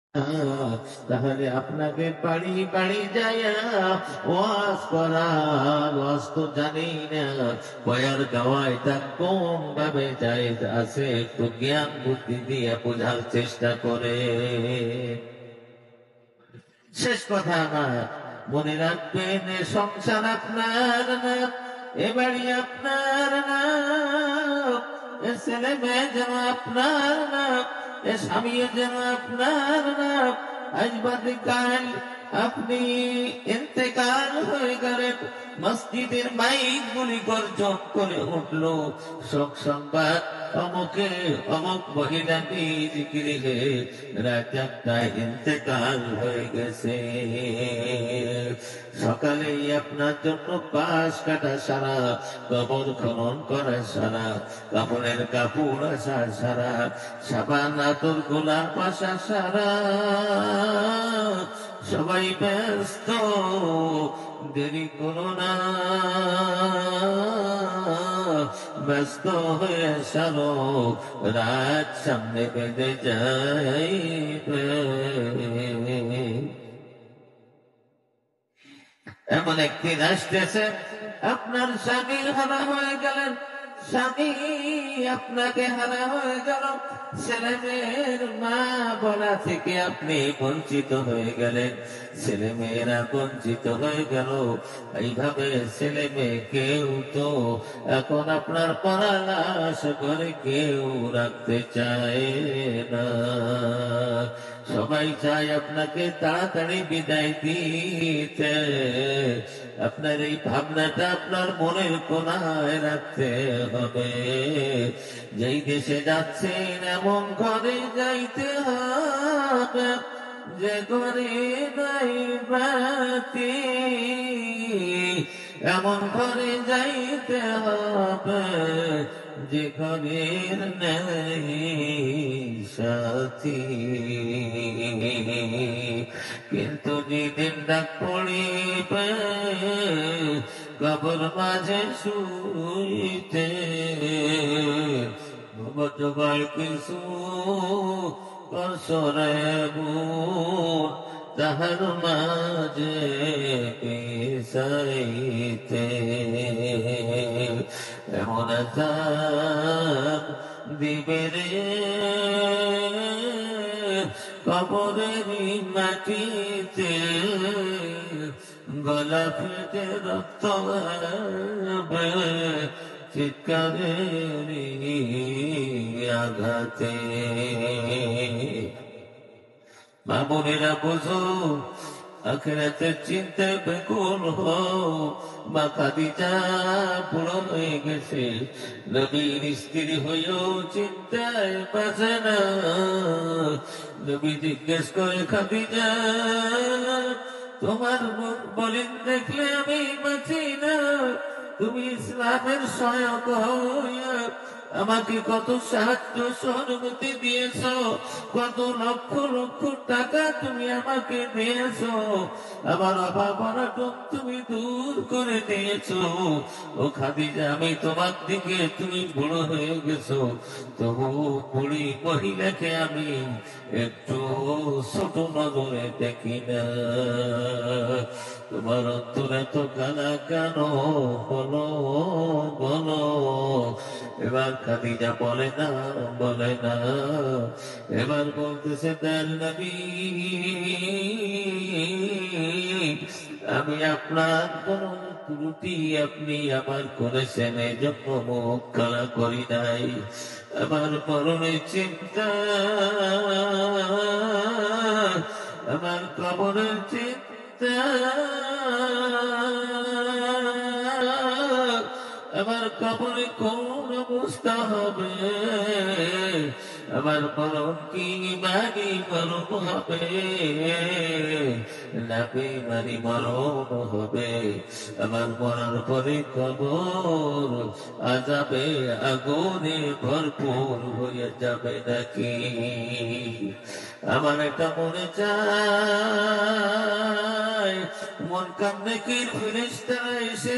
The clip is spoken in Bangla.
তাহলে আপনাকে বাড়ি বাড়ি যাইয়া ওয়াজ করার ওয়াজ তো জানেই না, বয়ার গাওয়ায় তা কোন ভাবে জায়েজ আছে একটু জ্ঞান বুদ্ধি দিয়ে বোঝার চেষ্টা করে। শেষ কথা আমার, মনে রাখবেন এ সংসার আপনার না, এ বাড়ি আপনার না, এ ছেলে মেয়ে যেন আপনার না, এ স্বামীও যেন আপনার না। আজ বাদে কাল আপনি ইন্তেকাল হয়ে গেলেন, মসজিদের মাইক গুলি গর্জন করে উঠল, শোক সংবাদ অমুকে অমুক মহিলাটি গৃহে রাত একটায় ইন্তেকাল হয়ে গেছে। সকালেই আপনার জন্য পাশ কাটা সারা, কবর খনন করা সারা, কাপড়ের কাপড় আসা সারা, সাবান আতর গোলাপ আসা সারা, সবাই ব্যস্ত, দেরি করো না, ব্যস্ত হয়ে সারো, রাত সামনে বেঁধে যাইবে। এমন একদিন আসতেছে আপনার স্বামী হারা হয়ে গেলেন, স্বামী আপনাকে হারা হয়ে গেল, ছেলে মেয়ের মা বলা থেকে আপনি বঞ্চিত হয়ে গেলেন, ছেলে মেয়েরা বঞ্চিত হয়ে গেল। এইভাবে ছেলে মেয়ে কেউ তো এখন আপনার পরামর্শ করে কেউ রাখতে চায় না। সবাই চায় আপনাকে তাড়াতাড়ি বিদায় দিতে। আপনার এই ভাবনাটা আপনার মনের কোণায় রাখতে হবে। যেই দেশে যাচ্ছেন এমন ঘরে যাইতে হবে যে ঘরে নাই বাতি, এমন ঘরে যাইতে হবে যে ঘরের নেই সাথী। কিন্তু যেদিন ডাক পড়িবে কবর মাঝে শুইতে, জোগাড় কিছু কসরে তাহার মাঝে পিছাইতে, এমন আযাব দিবে রে কবরের মাটিতে, গলা ফেটে রক্ত হবে চিৎকারের আঘাতে। মামুনেরা বুঝো, আখিরাতের চিন্তায় বেকুল হও। মা খাদিজা বুড়ো হয়ে গেছে, নবীর স্ত্রী হয়েও চিন্তায় বাঁচে না। নবী জিজ্ঞেস করে, খাদিজা তোমার মুখ বলেন দেখলে আমি বাঁচি না, তুমি ইসলামের সহায়ক হইয়া আমাকে কত সাহায্য সহানুভূতি দিয়েছ, কত লক্ষ লক্ষ টাকা তুমি আমাকে দিয়েছ, আমার অভাব অনটন তুমি দূর করে দিয়েছ। ও খাদিজা, আমি তোমার দিকে, তুমি বুড়ো হয়ে গেছো, তবু বুড়ি মহিলাকে আমি একটু ছোট নজরে দেখি না। তোমার অন্তরে তো কানা কেন বলো বলো। এবার খাদিজা বলে না, বলে না, এবার বলতেছে তার নবী, আমি আপনার কোন ত্রুটি আপনি আমার করেছেন, এই জন্য মুখ কালা করি নাই। আমার মরণের চিন্তা, আমার কবরের চিন্তা, আমার কবরে কোন অবস্থা হবে, আমার মরণ কি মারি মরণ হবে না বেমারি মরণ হবে, আমার মরার পরে কবর আযাবে আগুনে ভরপুর হয়ে যাবে নাকি। আমার এটা মনে চায়, মন কামনে কি ফেরেশতারা এসে